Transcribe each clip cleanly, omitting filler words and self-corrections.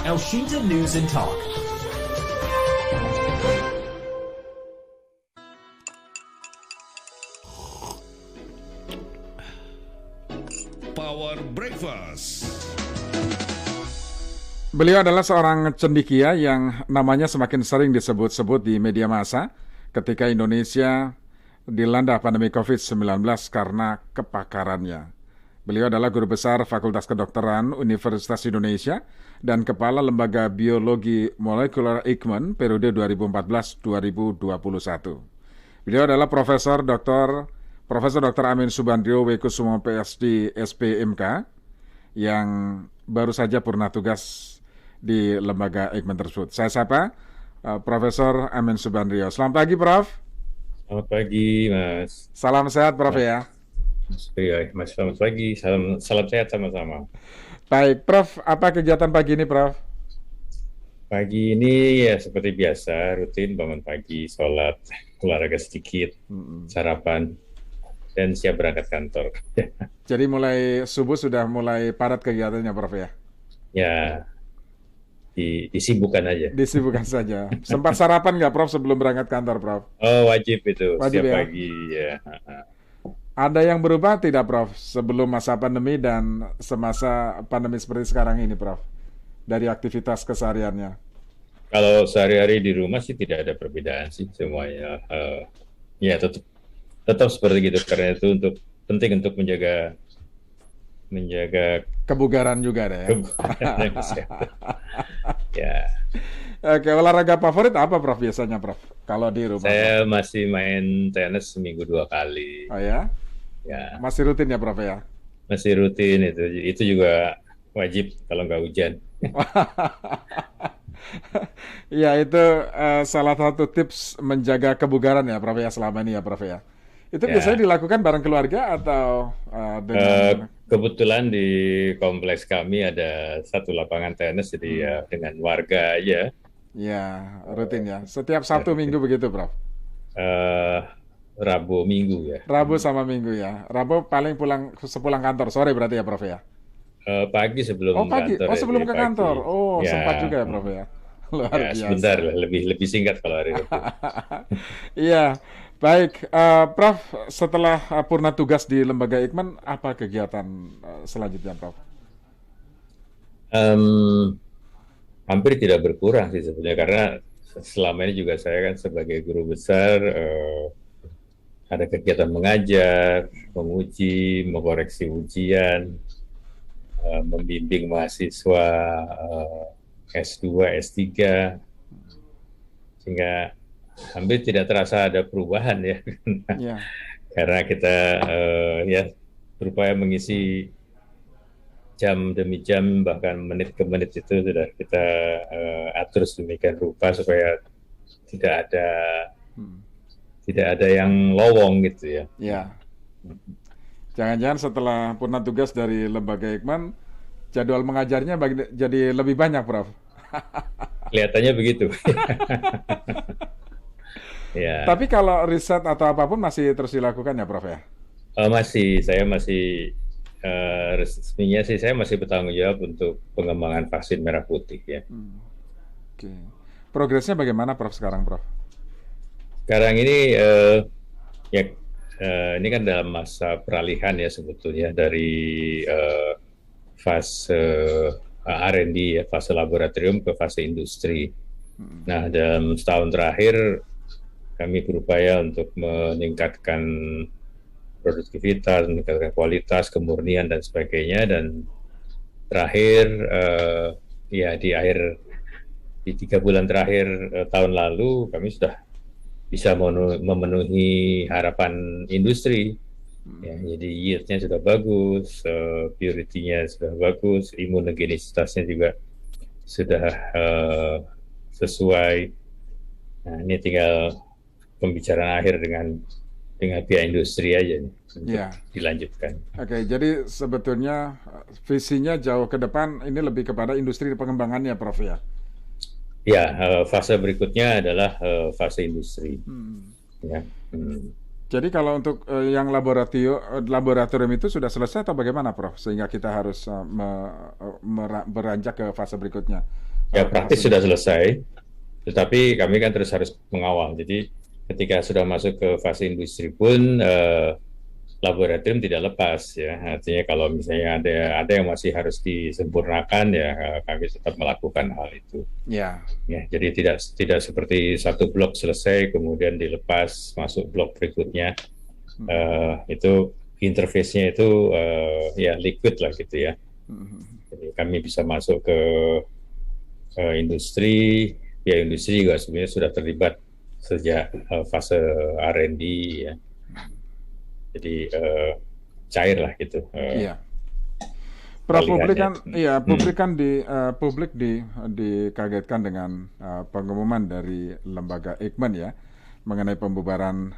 Elshinta News and Talk. Power Breakfast. Beliau adalah seorang cendekia yang namanya semakin sering disebut-sebut di media massa ketika Indonesia dilanda pandemi COVID-19 karena kepakarannya. Beliau adalah guru besar Fakultas Kedokteran Universitas Indonesia dan Kepala Lembaga Biologi Molekuler Eijkman periode 2014-2021. Beliau adalah Profesor Dr. Amin Subandrio W.Kusumo PhD SPMK yang baru saja purna tugas di lembaga Eijkman tersebut. Saya sapa Profesor Amin Subandrio. Selamat pagi, Prof. Selamat pagi, Mas. Salam sehat, Prof ya. Mas, selamat pagi. Salam sehat sama-sama. Baik, Prof. Apa kegiatan pagi ini, Prof? Pagi ini ya seperti biasa, rutin bangun pagi, sholat, olahraga sedikit, sarapan, dan siap berangkat kantor. Jadi mulai subuh sudah mulai padat kegiatannya, Prof ya? Ya, disibukkan aja. Disibukkan saja. Sempat sarapan nggak, Prof, sebelum berangkat kantor, Prof? Oh, wajib itu. Wajib, setiap ya? pagi. Ya. Ada yang berubah tidak, Prof, sebelum masa pandemi dan semasa pandemi seperti sekarang ini, Prof? Dari aktivitas kesehariannya? Kalau sehari-hari di rumah sih tidak ada perbedaan sih semuanya. Ya tetap seperti gitu, karena itu penting untuk menjaga kebugaran juga ada ya. kebugaran dan kesehatan. Ya. Oke, olahraga favorit apa, Prof, biasanya, Prof? Kalau di rumah? Saya masih main tenis seminggu 2 kali. Oh ya? Ya, Masih rutin ya, Prof ya? masih rutin itu. Itu juga wajib kalau nggak hujan. Ya, itu salah satu tips menjaga kebugaran ya, Prof ya, selama ini ya, Prof ya. Itu Ya. biasanya dilakukan bareng keluarga atau dengan... Kebetulan di kompleks kami ada satu lapangan tenis, jadi ya dengan warga aja. Ya, rutin ya. Setiap Sabtu Minggu begitu, Prof? Eh, Rabu Minggu ya. Rabu sama Minggu ya. Rabu paling sepulang kantor, sore berarti ya, Prof ya? Pagi sebelum Oh, pagi. kantor. Oh, sebelum jadi ke pagi. kantor. Oh, Ya, sempat juga ya, Prof ya? Luar ya biasa. sebentar lah, lebih singkat kalau hari itu. Iya, baik. Prof, setelah purna tugas di Lembaga Eijkman, apa kegiatan selanjutnya, Prof? Hampir tidak berkurang sih sebenarnya, karena selama ini juga saya kan sebagai guru besar ada kegiatan mengajar, menguji, mengoreksi ujian, membimbing mahasiswa S2, S3, sehingga hampir tidak terasa ada perubahan ya, Ya, karena kita ya berupaya mengisi jam demi jam, bahkan menit ke menit itu sudah kita atur sedemikian rupa supaya tidak ada yang lowong gitu ya. ya. Jangan-jangan setelah purna tugas dari Lembaga Eijkman, jadwal mengajarnya jadi lebih banyak, Prof. Kelihatannya begitu. Ya. Tapi kalau riset atau apapun masih terus dilakukan ya, Prof ya? Saya masih resminya sih saya masih bertanggung jawab untuk pengembangan vaksin merah putih ya. Oke. Progresnya bagaimana, Prof, sekarang, Prof? Sekarang ini ya ini kan dalam masa peralihan ya sebetulnya dari fase R&D ya, fase laboratorium ke fase industri. Nah, dalam setahun terakhir kami berupaya untuk meningkatkan produktivitas, meningkatkan kualitas, kemurnian dan sebagainya. Dan terakhir ya di 3 bulan terakhir tahun lalu kami sudah bisa memenuhi harapan industri. Ya, jadi yield-nya sudah bagus, purity-nya sudah bagus, imunogenisitasnya juga sudah sesuai. Nah, ini tinggal pembicaraan akhir dengan pihak industri aja nih, untuk dilanjutkan. Oke, jadi sebetulnya visinya jauh ke depan ini lebih kepada industri pengembangannya, Prof ya? Ya, fase berikutnya adalah fase industri. Ya. Jadi kalau untuk yang laboratorium itu sudah selesai atau bagaimana, Prof? Sehingga kita harus beranjak ke fase berikutnya. Ya praktis sudah selesai, tetapi kami kan terus harus mengawal. Jadi ketika sudah masuk ke fase industri pun laboratorium tidak lepas ya. Artinya kalau misalnya ada yang masih harus disempurnakan ya kami tetap melakukan hal itu. Ya. Ya, jadi tidak seperti satu blok selesai kemudian dilepas masuk blok berikutnya. Itu interface-nya itu ya liquid lah gitu ya. Jadi kami bisa masuk ke industri, ya industri juga sebenarnya sudah terlibat sejak fase R&D ya. Jadi cair lah gitu. Iya. Publik kan, ya publik dikagetkan dengan pengumuman dari lembaga Eijkman ya mengenai pembubaran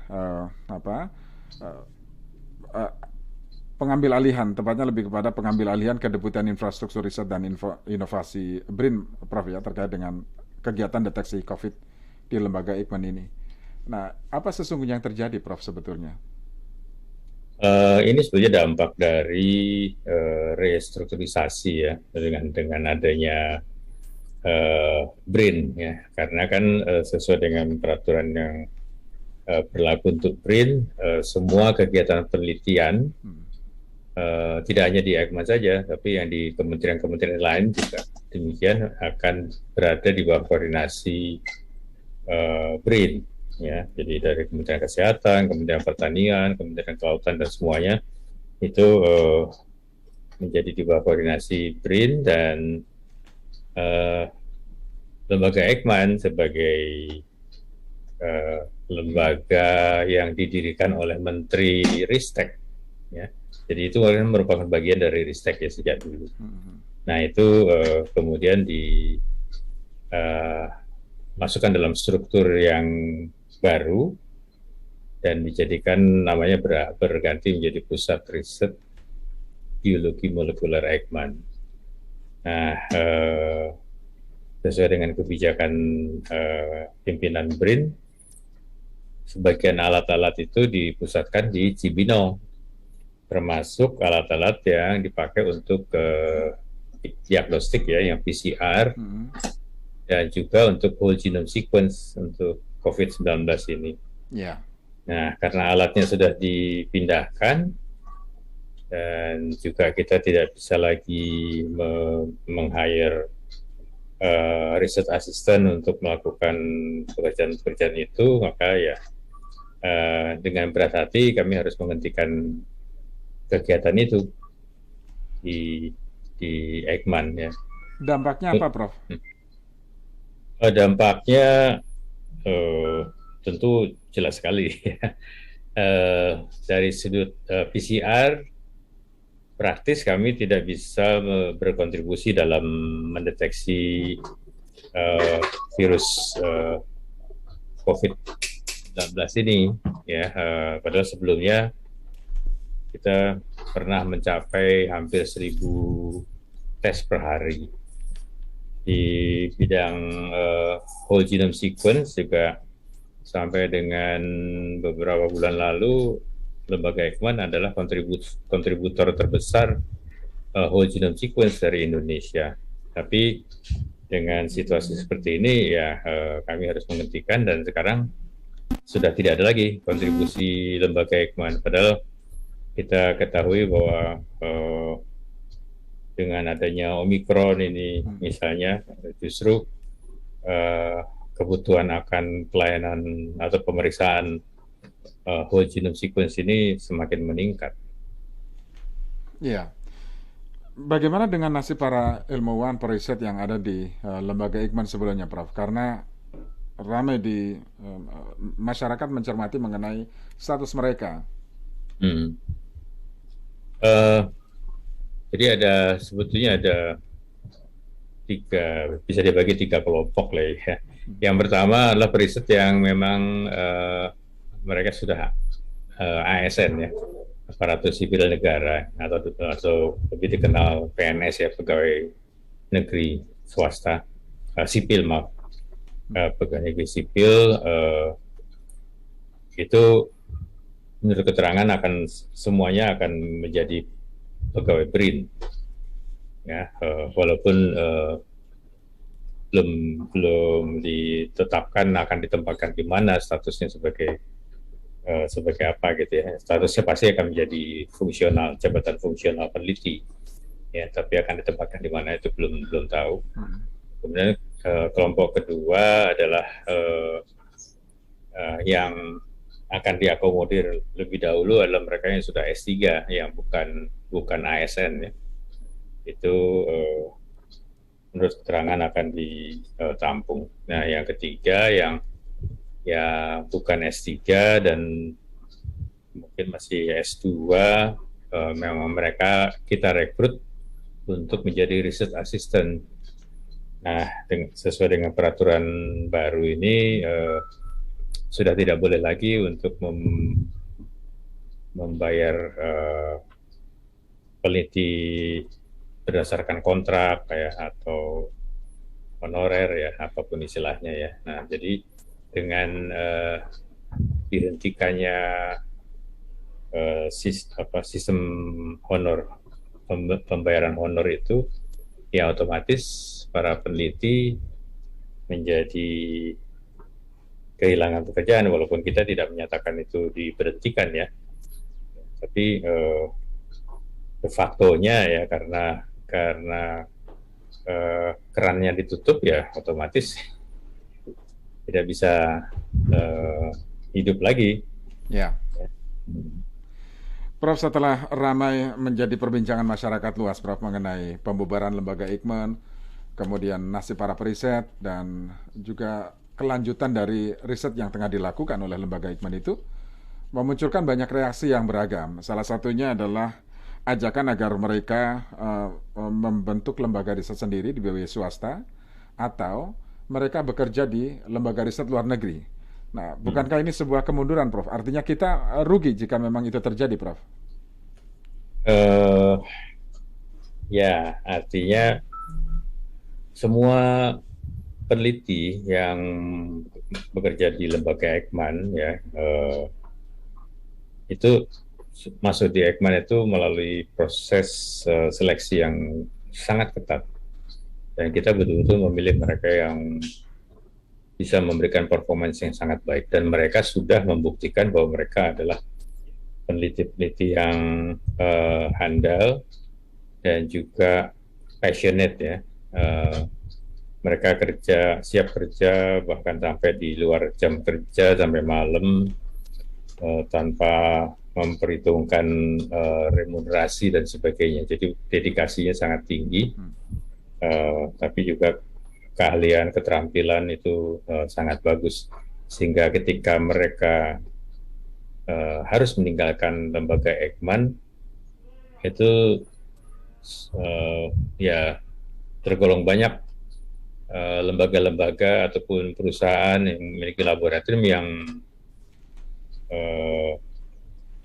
pengambil alihan, tepatnya lebih kepada pengambil alihan Kedeputian Infrastruktur Riset dan Inovasi BRIN, Prof ya, terkait dengan kegiatan deteksi COVID di lembaga Eijkman ini. Nah, apa sesungguhnya yang terjadi, Prof, sebetulnya? Ini sebetulnya dampak dari restrukturisasi ya dengan adanya BRIN ya, karena kan sesuai dengan peraturan yang berlaku untuk BRIN, semua kegiatan penelitian tidak hanya di Eijkman saja, tapi yang di kementerian-kementerian lain juga demikian akan berada di bawah koordinasi BRIN. Ya, jadi dari Kementerian Kesehatan, Kementerian Pertanian, Kementerian Kelautan dan semuanya itu menjadi di bawah koordinasi BRIN dan lembaga Eijkman sebagai lembaga yang didirikan oleh Menteri Ristek. Ya, jadi itu merupakan bagian dari Ristek ya sejak dulu. Nah itu kemudian dimasukkan dalam struktur yang baru dan dijadikan namanya berganti menjadi Pusat Riset Biologi Molekuler Eijkman. Nah, sesuai dengan kebijakan pimpinan BRIN, sebagian alat-alat itu dipusatkan di Cibinong, termasuk alat-alat yang dipakai untuk diagnostik ya, yang PCR, dan juga untuk whole genome sequence untuk COVID-19 ini. Yeah. Nah, karena alatnya sudah dipindahkan dan juga kita tidak bisa lagi meng-hire research assistant untuk melakukan pekerjaan-pekerjaan itu, maka ya dengan berat hati kami harus menghentikan kegiatan itu di Eijkman ya. Dampaknya apa, Prof? Dampaknya tentu jelas sekali. Dari sudut PCR, praktis kami tidak bisa berkontribusi dalam mendeteksi virus COVID-19 ini. Ya, padahal sebelumnya kita pernah mencapai hampir 1.000 tes per hari. Di bidang whole genome sequence juga sampai dengan beberapa bulan lalu lembaga Eijkman adalah kontributor terbesar whole genome sequence dari Indonesia. Tapi dengan situasi seperti ini ya kami harus menghentikan dan sekarang sudah tidak ada lagi kontribusi lembaga Eijkman. Padahal kita ketahui bahwa dengan adanya Omikron ini misalnya justru kebutuhan akan pelayanan atau pemeriksaan whole genome sequence ini semakin meningkat. Iya. Bagaimana dengan nasib para ilmuwan periset yang ada di lembaga Eijkman sebelumnya, Prof? Karena ramai di masyarakat mencermati mengenai status mereka. Jadi sebetulnya ada bisa dibagi 3 kelompok lah ya. Yang pertama adalah periset yang memang mereka sudah ASN ya, aparatur sipil negara atau lebih dikenal PNS ya, pegawai negeri swasta sipil maaf, pegawai negeri sipil itu menurut keterangan semuanya akan menjadi pegawai BRIN, ya walaupun belum belum ditetapkan akan ditempatkan di mana statusnya sebagai apa gitu ya. Statusnya pasti akan menjadi fungsional, jabatan fungsional peneliti ya, tapi akan ditempatkan di mana itu belum belum tahu. Kemudian kelompok kedua adalah yang akan diakomodir lebih dahulu adalah mereka yang sudah S3 yang bukan ASN ya. Itu menurut keterangan akan ditampung. Nah, yang ketiga yang ya bukan S3 dan mungkin masih S2, memang mereka kita rekrut untuk menjadi research assistant. Nah, sesuai dengan peraturan baru ini sudah tidak boleh lagi untuk membayar peneliti berdasarkan kontrak kayak atau honorer ya, apapun istilahnya ya. Nah, jadi dengan dihentikannya sistem honor, pembayaran honor itu, ya otomatis para peneliti menjadi kehilangan pekerjaan, walaupun kita tidak menyatakan itu diberhentikan ya, tapi de facto-nya ya karena kerannya ditutup ya otomatis tidak bisa hidup lagi. Ya. Prof, setelah ramai menjadi perbincangan masyarakat luas, Prof, mengenai pembubaran lembaga Eijkman, kemudian nasib para periset, dan juga kelanjutan dari riset yang tengah dilakukan oleh lembaga Eijkman itu, memunculkan banyak reaksi yang beragam. Salah satunya adalah ajakan agar mereka membentuk lembaga riset sendiri di BW swasta, atau mereka bekerja di lembaga riset luar negeri. Nah, bukankah ini sebuah kemunduran, Prof? Artinya kita rugi jika memang itu terjadi, Prof? Ya, artinya semua peneliti yang bekerja di lembaga Eijkman ya, itu masuk di Eijkman itu melalui proses seleksi yang sangat ketat. Dan kita betul-betul memilih mereka yang bisa memberikan performance yang sangat baik, dan mereka sudah membuktikan bahwa mereka adalah peneliti-peneliti yang handal dan juga passionate ya. Mereka siap kerja bahkan sampai di luar jam kerja sampai malam tanpa memperhitungkan remunerasi dan sebagainya. Jadi dedikasinya sangat tinggi, tapi juga keahlian, keterampilan itu sangat bagus, sehingga ketika mereka harus meninggalkan lembaga Eijkman itu ya tergolong banyak lembaga-lembaga ataupun perusahaan yang memiliki laboratorium yang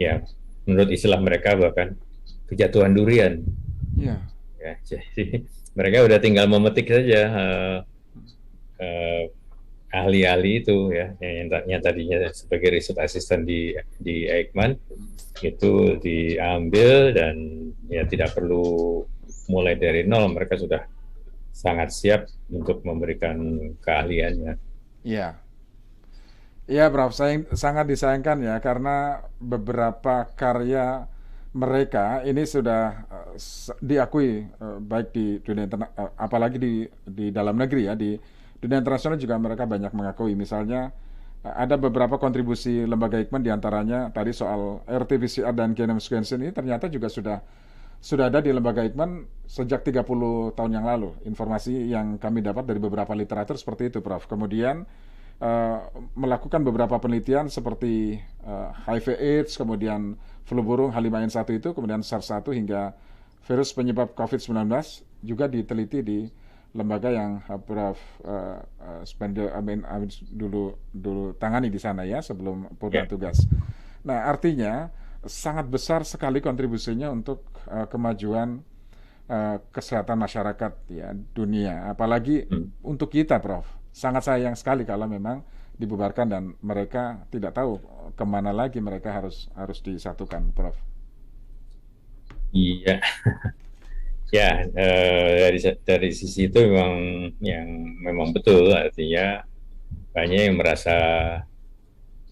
ya menurut istilah mereka bahkan kejatuhan durian. Ya, jadi mereka udah tinggal memetik saja ahli-ahli itu ya, yang tadinya sebagai riset asisten di Eijkman itu diambil, dan ya tidak perlu mulai dari nol, mereka sudah sangat siap untuk memberikan keahliannya. Iya. Iya, Prof, sangat disayangkan ya, karena beberapa karya mereka ini sudah diakui baik di dunia apalagi di dalam negeri ya, di dunia internasional juga mereka banyak mengakui. Misalnya ada beberapa kontribusi lembaga Eijkman, diantaranya tadi soal RT-PCR dan genome sequencing ini ternyata juga sudah ada di lembaga Eijkman sejak 30 tahun yang lalu. Informasi yang kami dapat dari beberapa literatur seperti itu, Prof. Kemudian melakukan beberapa penelitian seperti HIV/AIDS, kemudian flu burung H5N1 itu, kemudian SARS-1 hingga virus penyebab COVID-19 juga diteliti di lembaga yang Prof. Amin dulu tangani di sana ya, sebelum pulang tugas. Nah, artinya sangat besar sekali kontribusinya untuk kemajuan kesehatan masyarakat ya dunia, apalagi untuk kita, Prof. Sangat sayang sekali kalau memang dibubarkan dan mereka tidak tahu kemana lagi mereka harus disatukan, Prof. Iya, Ya, dari sisi itu memang betul, artinya banyak yang merasa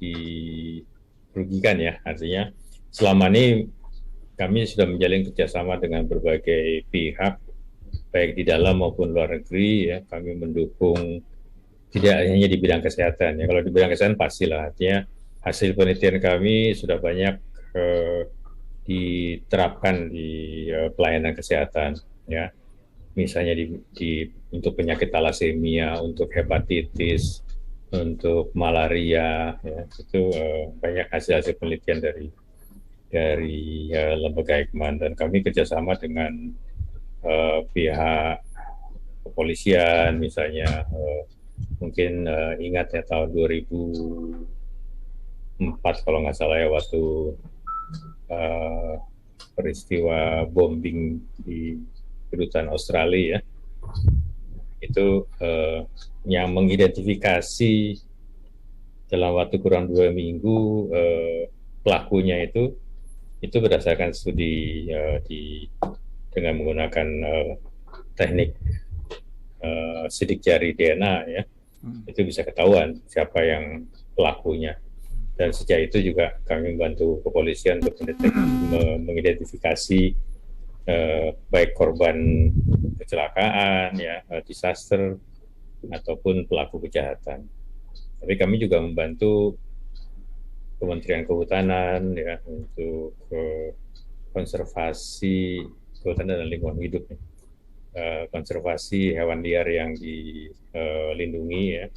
dirugikan ya. Artinya selama ini kami sudah menjalin kerjasama dengan berbagai pihak, baik di dalam maupun luar negeri ya. Kami mendukung tidak hanya di bidang kesehatan ya. Kalau di bidang kesehatan pastilah, artinya hasil penelitian kami sudah banyak diterapkan di pelayanan kesehatan ya. Misalnya untuk penyakit talasemia, untuk hepatitis, untuk malaria, ya, itu banyak hasil-hasil penelitian dari lembaga Eijkman, dan kami kerjasama dengan pihak kepolisian, misalnya mungkin ingat ya tahun 2004 kalau nggak salah ya, waktu peristiwa bombing di kedutaan Australia ya, itu yang mengidentifikasi dalam waktu kurang 2 minggu pelakunya itu berdasarkan studi dengan menggunakan teknik sidik jari DNA ya, itu bisa ketahuan siapa yang pelakunya. Dan sejak itu juga kami membantu kepolisian untuk mengidentifikasi baik korban kecelakaan ya, disaster ataupun pelaku kejahatan. Tapi kami juga membantu Kementerian Kehutanan ya untuk konservasi kehutanan dan lingkungan hidup, konservasi hewan liar yang dilindungi ya.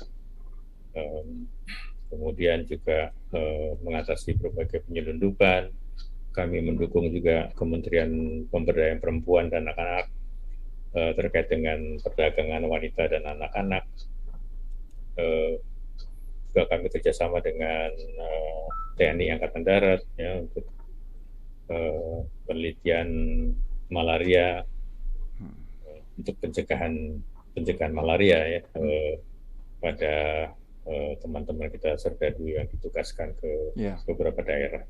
Kemudian juga mengatasi berbagai penyelundupan. Kami mendukung juga Kementerian Pemberdayaan Perempuan dan Anak-anak terkait dengan perdagangan wanita dan anak-anak. Juga kami kerjasama dengan TNI Angkatan Darat ya, untuk penelitian malaria, untuk pencegahan malaria ya, pada teman-teman kita Serdadu yang ditugaskan ke beberapa daerah.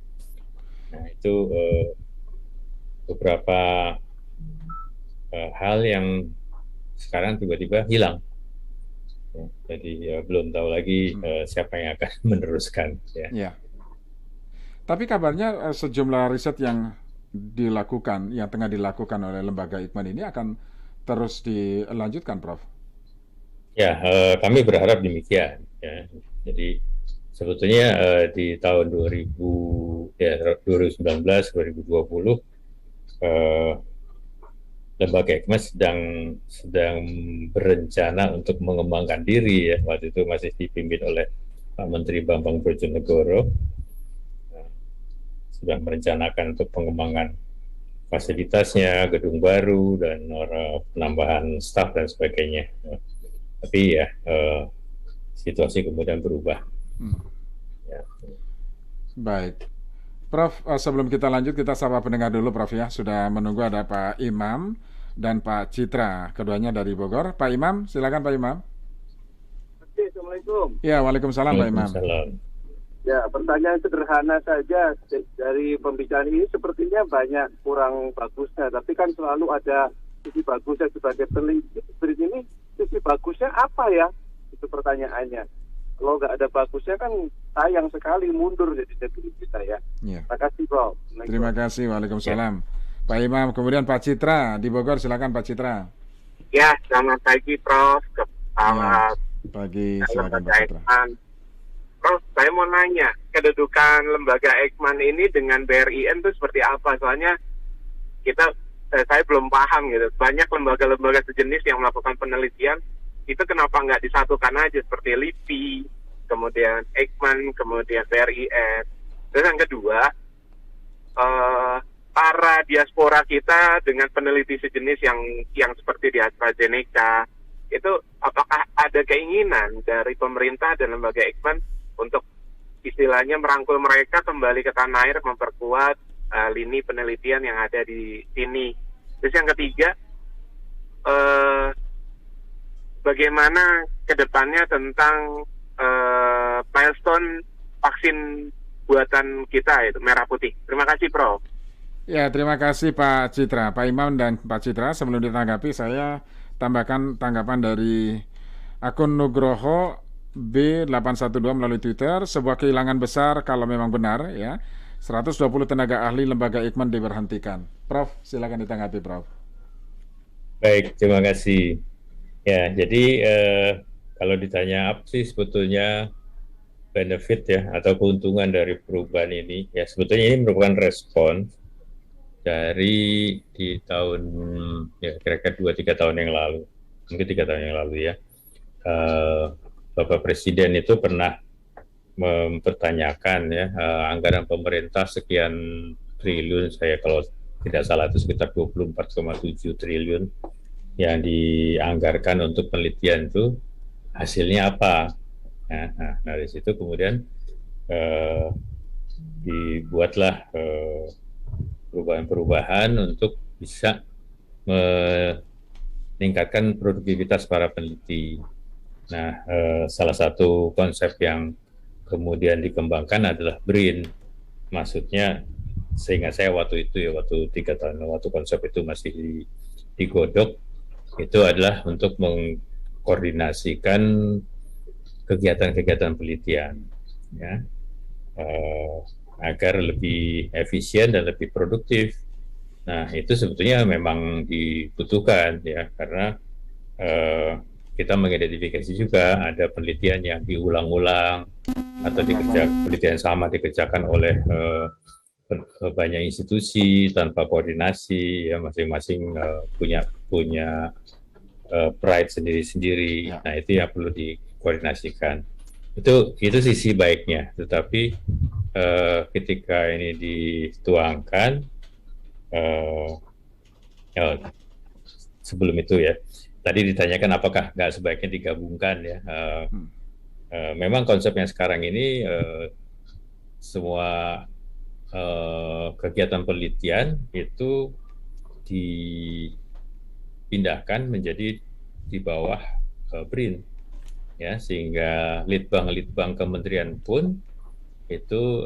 Nah itu beberapa hal yang sekarang tiba-tiba hilang. Ya, jadi belum tahu lagi siapa yang akan meneruskan. Ya. Tapi kabarnya sejumlah riset yang tengah dilakukan oleh lembaga Eijkman ini akan terus dilanjutkan, Prof. Ya, kami berharap demikian. Ya. Jadi sebetulnya di tahun 2019, 2020 lembaga Eijkman sedang berencana untuk mengembangkan diri ya. Waktu itu masih dipimpin oleh Pak Menteri Bambang Brojonegoro. Sudah merencanakan untuk pengembangan fasilitasnya, gedung baru, dan penambahan staf dan sebagainya. Tapi ya situasi kemudian berubah. Ya. Baik, Prof. Sebelum kita lanjut, kita sapa pendengar dulu, Prof. Ya. Sudah menunggu ada Pak Imam dan Pak Citra, keduanya dari Bogor. Pak Imam, silakan Pak Imam. Assalamualaikum. Ya, waalaikumsalam Pak Imam. Ya, pertanyaan sederhana saja. Dari pembicaraan ini sepertinya banyak kurang bagusnya, tapi kan selalu ada sisi bagusnya sebagai peneliti. Seperti ini, sisi bagusnya apa ya? Itu pertanyaannya. Kalau nggak ada bagusnya kan sayang sekali mundur jadi peneliti saya. Ya. Terima kasih, Prof. Terima kasih, waalaikumsalam. Ya. Pak Imam, kemudian Pak Citra di Bogor, silakan Pak Citra. Ya, selamat pagi, Prof. Selamat pagi, silakan Pak Citra. Prof, saya mau nanya, kedudukan lembaga Eijkman ini dengan BRIN itu seperti apa? Soalnya saya belum paham gitu. Banyak lembaga-lembaga sejenis yang melakukan penelitian, itu kenapa nggak disatukan aja seperti LIPI, kemudian Eijkman, kemudian BRIN. Terus yang kedua, para diaspora kita dengan peneliti sejenis yang seperti di AstraZeneca, itu apakah ada keinginan dari pemerintah dan lembaga Eijkman untuk istilahnya merangkul mereka kembali ke tanah air, memperkuat lini penelitian yang ada di sini. Terus yang ketiga, bagaimana kedepannya tentang milestone vaksin buatan kita itu merah putih. Terima kasih, Prof. Ya, terima kasih Pak Citra, Pak Imam dan Pak Citra. Sebelum ditanggapi, saya tambahkan tanggapan dari akun Nugroho B812 melalui Twitter. Sebuah kehilangan besar kalau memang benar, ya. 120 tenaga ahli lembaga Eijkman diberhentikan. Prof, silakan ditanggapi, Prof. Baik, terima kasih. Ya, jadi kalau ditanya apa sih sebetulnya benefit ya atau keuntungan dari perubahan ini, ya sebetulnya ini merupakan respon dari di tahun ya kira-kira 2-3 tahun yang lalu, mungkin 3 tahun yang lalu ya, Bapak Presiden itu pernah mempertanyakan ya anggaran pemerintah sekian triliun, saya kalau tidak salah itu sekitar 24,7 triliun yang dianggarkan untuk penelitian itu hasilnya apa. Nah, dari situ kemudian dibuatlah perubahan-perubahan untuk bisa meningkatkan produktivitas para peneliti. Nah, salah satu konsep yang kemudian dikembangkan adalah BRIN. Maksudnya, seingat saya waktu itu ya, waktu 3 tahun, waktu konsep itu masih digodok, itu adalah untuk mengkoordinasikan kegiatan-kegiatan penelitian, ya, agar lebih efisien dan lebih produktif. Nah, itu sebetulnya memang dibutuhkan ya, karena kita mengidentifikasi juga ada penelitian yang diulang-ulang atau penelitian sama dikerjakan oleh banyak institusi tanpa koordinasi, ya masing-masing punya pride sendiri-sendiri. Ya. Nah, itu yang perlu dikoordinasikan. Itu sisi baiknya. Tetapi ketika ini dituangkan, sebelum itu ya, tadi ditanyakan apakah nggak sebaiknya digabungkan ya. Memang konsep yang sekarang ini semua kegiatan penelitian itu dipindahkan menjadi di bawah BRIN, ya, sehingga litbang kementerian pun itu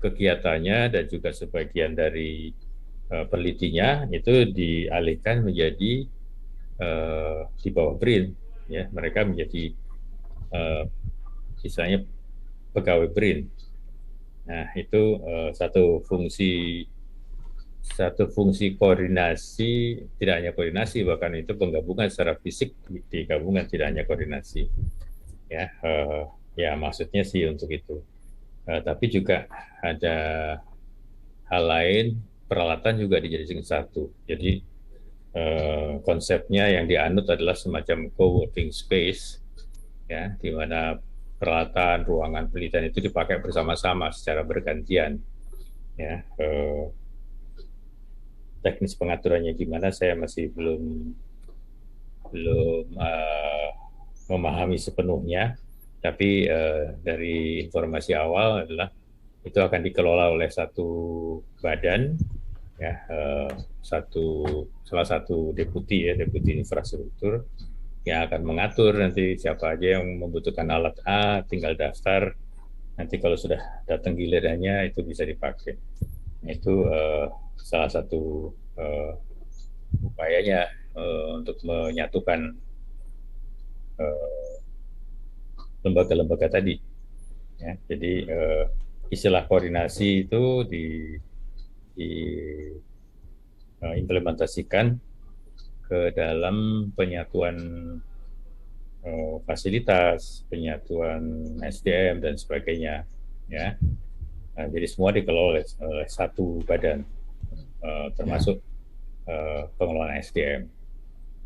kegiatannya dan juga sebagian dari penelitinya itu dialihkan menjadi di bawah BRIN, ya, mereka menjadi misalnya pegawai BRIN. Nah, itu satu fungsi koordinasi, tidak hanya koordinasi, bahkan itu penggabungan secara fisik digabungkan, tidak hanya koordinasi. Ya, ya maksudnya sih untuk itu. Tapi juga ada hal lain, peralatan juga dijadikan satu. Jadi konsepnya yang dianut adalah semacam co-working space, ya, di mana peralatan ruangan penelitian itu dipakai bersama-sama secara bergantian. Ya, teknis pengaturannya gimana saya masih belum memahami sepenuhnya. Tapi dari informasi awal adalah itu akan dikelola oleh satu badan, ya, salah satu deputi infrastruktur yang akan mengatur nanti siapa aja yang membutuhkan alat A, tinggal daftar. Nanti kalau sudah datang gilirannya itu bisa dipakai. Itu salah satu upayanya untuk menyatukan lembaga-lembaga tadi. Ya, jadi istilah koordinasi itu diimplementasikan ke dalam penyatuan fasilitas, penyatuan SDM dan sebagainya, ya. Nah, jadi semua dikelola oleh satu badan, termasuk pengelolaan SDM.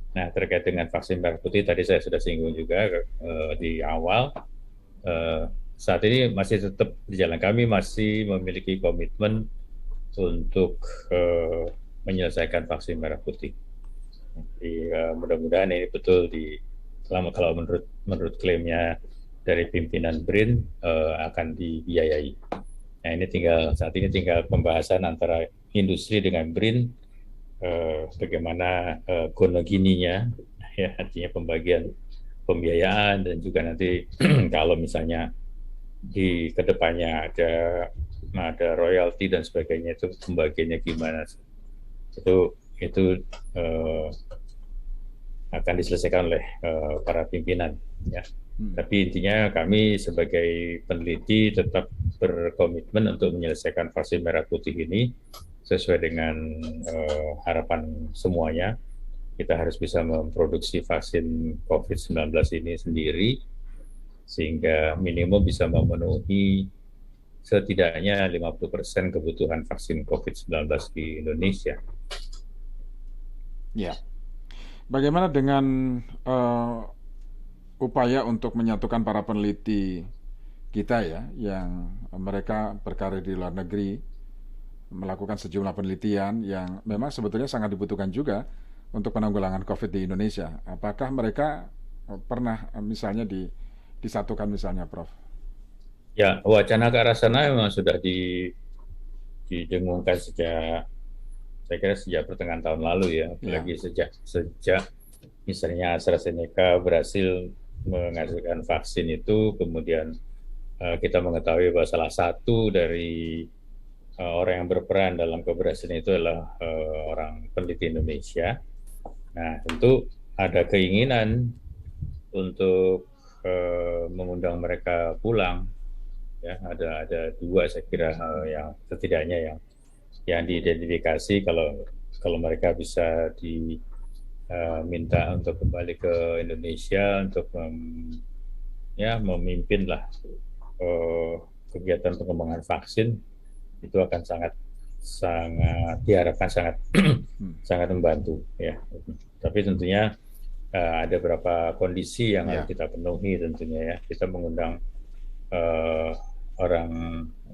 Nah, terkait dengan vaksin merah putih tadi saya sudah singgung juga di awal. Saat ini masih tetap berjalan, kami masih memiliki komitmen untuk menyelesaikan vaksin merah putih. Jadi, mudah-mudahan ini betul kalau menurut klaimnya dari pimpinan BRIN akan dibiayai. Nah, ini saat ini tinggal pembahasan antara industri dengan BRIN, bagaimana gonogininya, ya, artinya pembagian pembiayaan, dan juga nanti kalau misalnya di kedepannya ada ada royalti dan sebagainya, itu pembagiannya gimana? Itu akan diselesaikan oleh para pimpinan, ya. Tapi intinya kami sebagai peneliti tetap berkomitmen untuk menyelesaikan vaksin merah putih ini sesuai dengan harapan semuanya. Kita harus bisa memproduksi vaksin COVID-19 ini sendiri sehingga minimum bisa memenuhi setidaknya 50% kebutuhan vaksin COVID-19 di Indonesia. Ya. Bagaimana dengan upaya untuk menyatukan para peneliti kita ya, yang mereka berkarir di luar negeri, melakukan sejumlah penelitian yang memang sebetulnya sangat dibutuhkan juga untuk penanggulangan COVID di Indonesia. Apakah mereka pernah misalnya disatukan misalnya, Prof? Ya, wacana ke arah sana memang sudah didengungkan saya kira sejak pertengahan tahun lalu ya, apalagi sejak misalnya AstraZeneca berhasil menghasilkan vaksin itu, kemudian kita mengetahui bahwa salah satu dari orang yang berperan dalam keberhasilan itu adalah orang peneliti Indonesia. Nah, tentu ada keinginan untuk mengundang mereka pulang. Ya, ada dua saya kira yang setidaknya yang diidentifikasi kalau mereka bisa diminta untuk kembali ke Indonesia untuk memimpinlah kegiatan pengembangan vaksin, itu akan sangat diharapkan sangat membantu ya. Tapi tentunya ada beberapa kondisi yang harus kita penuhi tentunya ya. Kita mengundang orang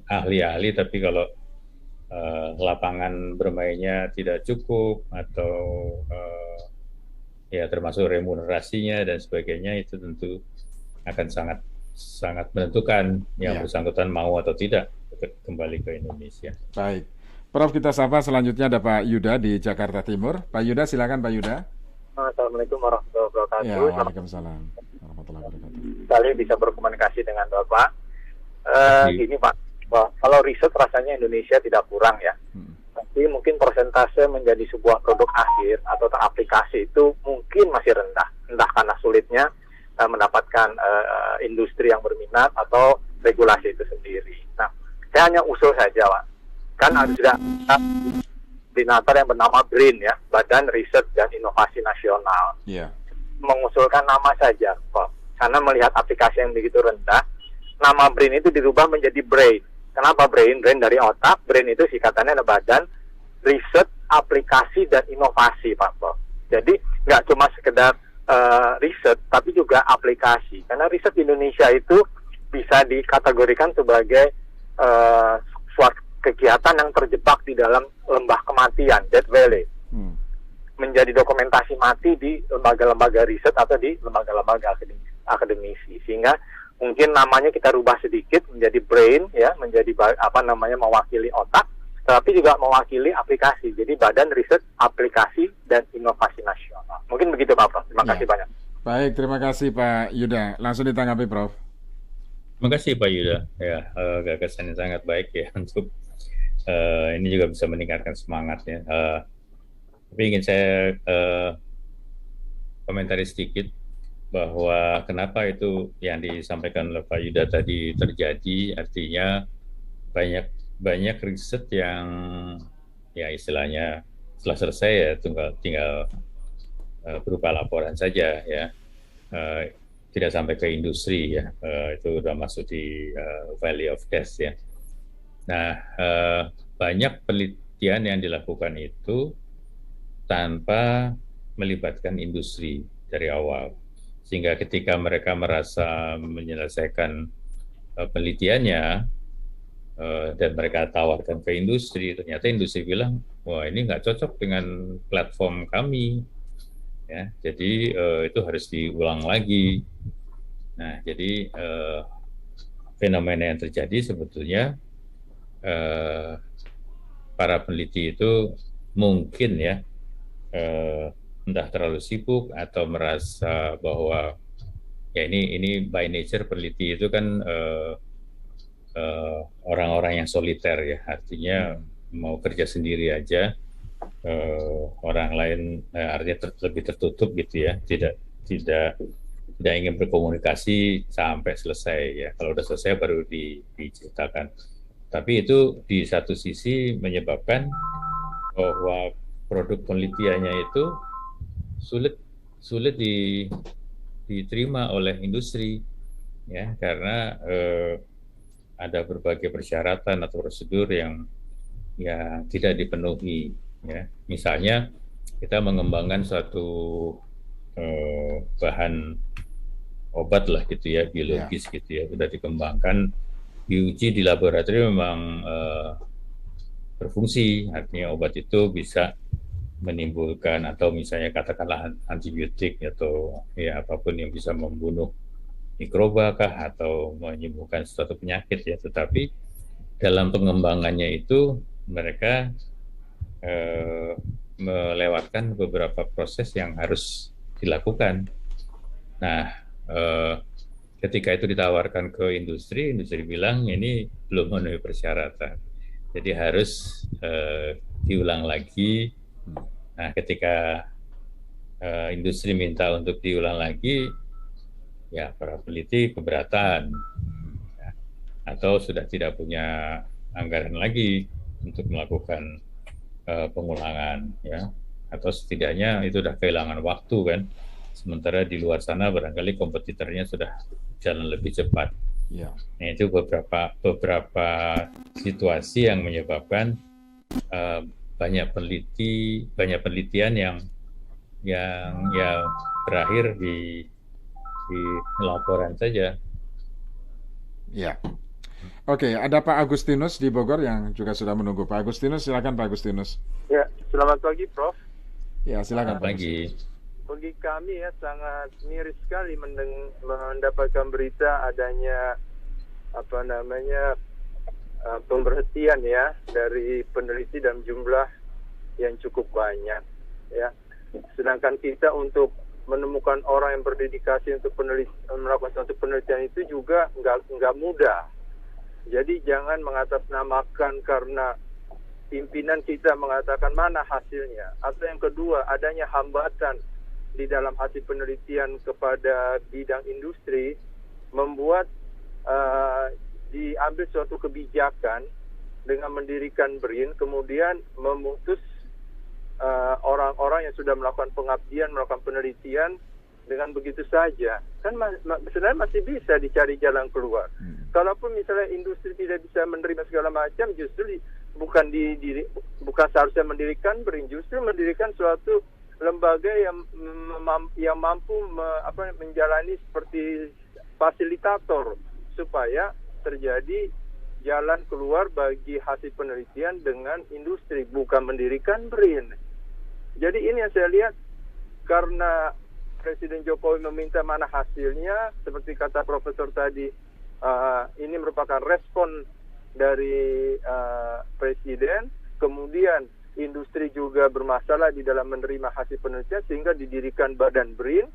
ahli-ahli, tapi kalau lapangan bermainnya tidak cukup atau ya termasuk remunerasinya dan sebagainya, itu tentu akan sangat menentukan yang bersangkutan mau atau tidak kembali ke Indonesia. Baik, Prof, kita sapa selanjutnya ada Pak Yuda di Jakarta Timur. Pak Yuda, silakan Pak Yuda. Assalamualaikum warahmatullahi wabarakatuh. Ya, waalaikumsalam warahmatullahi wabarakatuh. Kali bisa berkomunikasi dengan Bapak. Ini Pak, kalau riset rasanya Indonesia tidak kurang ya. Tapi mungkin persentase menjadi sebuah produk akhir atau teraplikasi itu mungkin masih rendah. Entah karena sulitnya mendapatkan industri yang berminat atau regulasi itu sendiri. Nah, saya hanya usul saja Pak. Kan ada juga koordinator yang bernama BRIN ya, Badan Riset dan Inovasi Nasional. Mengusulkan nama saja Pak. Karena melihat aplikasi yang begitu rendah, nama BRIN itu dirubah menjadi BRAIN. Kenapa BRAIN? BRAIN dari otak, BRAIN itu singkatannya adalah Badan Riset, Aplikasi, dan Inovasi, Pak Prof. Jadi nggak cuma sekedar riset, tapi juga aplikasi. Karena riset di Indonesia itu bisa dikategorikan sebagai suatu kegiatan yang terjebak di dalam lembah kematian, Death Valley. Menjadi dokumentasi mati di lembaga-lembaga riset atau di lembaga-lembaga akademisi. Sehingga mungkin namanya kita rubah sedikit menjadi BRAIN ya, menjadi mewakili otak, tapi juga mewakili aplikasi. Jadi Badan Riset, Aplikasi dan Inovasi Nasional. Mungkin begitu Pak Prof. Terima kasih banyak. Baik, terima kasih Pak Yuda. Langsung ditanggapi Prof. Terima kasih Pak Yuda. Ya, gagasan yang sangat baik ya untuk ini juga bisa meningkatkan semangatnya. Tapi ingin saya komentari sedikit bahwa kenapa itu yang disampaikan oleh Pak Yuda tadi terjadi, artinya banyak riset yang ya istilahnya setelah selesai ya tinggal berupa laporan saja ya, tidak sampai ke industri ya, itu sudah masuk di Valley of Death ya. Nah, banyak penelitian yang dilakukan itu tanpa melibatkan industri dari awal. Sehingga ketika mereka merasa menyelesaikan penelitiannya dan mereka tawarkan ke industri, ternyata industri bilang, wah ini nggak cocok dengan platform kami. Ya, jadi itu harus diulang lagi. Nah, jadi fenomena yang terjadi sebetulnya para peneliti itu mungkin ya entah terlalu sibuk atau merasa bahwa ya ini by nature peneliti itu kan orang-orang yang soliter ya, artinya mau kerja sendiri aja, orang lain artinya lebih tertutup gitu ya, tidak ingin berkomunikasi sampai selesai ya. Kalau udah selesai baru diceritakan. Tapi itu di satu sisi menyebabkan bahwa produk penelitiannya itu sulit diterima oleh industri ya, karena ada berbagai persyaratan atau prosedur yang tidak dipenuhi ya. Misalnya kita mengembangkan suatu bahan obat lah gitu ya, biologis gitu ya, sudah dikembangkan, diuji di laboratorium, memang berfungsi, artinya obat itu bisa menimbulkan atau misalnya katakanlah antibiotik atau ya apapun yang bisa membunuh mikroba kah atau menyembuhkan suatu penyakit ya, tetapi dalam pengembangannya itu mereka melewatkan beberapa proses yang harus dilakukan. Nah, ketika itu ditawarkan ke industri bilang ini belum memenuhi persyaratan, jadi harus diulang lagi. Nah, ketika industri minta untuk diulang lagi, ya para peneliti keberatan, ya, atau sudah tidak punya anggaran lagi untuk melakukan pengulangan, ya, atau setidaknya itu sudah kehilangan waktu kan. Sementara di luar sana barangkali kompetitornya sudah jalan lebih cepat. Ya. Nah, itu beberapa situasi yang menyebabkan banyak penelitian yang berakhir di laporan saja. Ya. Oke, ada Pak Agustinus di Bogor yang juga sudah menunggu. Pak Agustinus, silakan Pak Agustinus. Ya, selamat pagi, Prof. Ya, silakan Pak. Pagi. Bagi kami ya sangat miris sekali mendapatkan berita adanya pemberhentian ya dari peneliti dalam jumlah yang cukup banyak ya. Sedangkan kita untuk menemukan orang yang berdedikasi untuk melakukan suatu penelitian itu juga nggak mudah. Jadi jangan mengatasnamakan karena pimpinan kita mengatakan mana hasilnya, atau yang kedua adanya hambatan di dalam hasil penelitian kepada bidang industri membuat diambil suatu kebijakan dengan mendirikan BRIN, kemudian memutus orang-orang yang sudah melakukan pengabdian, melakukan penelitian dengan begitu saja. Kan sebenarnya masih bisa dicari jalan keluar. Kalaupun misalnya industri tidak bisa menerima segala macam, justru bukan seharusnya mendirikan BRIN, justru mendirikan suatu lembaga yang mampu menjalani seperti fasilitator supaya terjadi jalan keluar bagi hasil penelitian dengan industri, bukan mendirikan BRIN. Jadi ini yang saya lihat, karena Presiden Jokowi meminta mana hasilnya, seperti kata Profesor tadi, ini merupakan respon dari Presiden, kemudian industri juga bermasalah di dalam menerima hasil penelitian sehingga didirikan badan BRIN,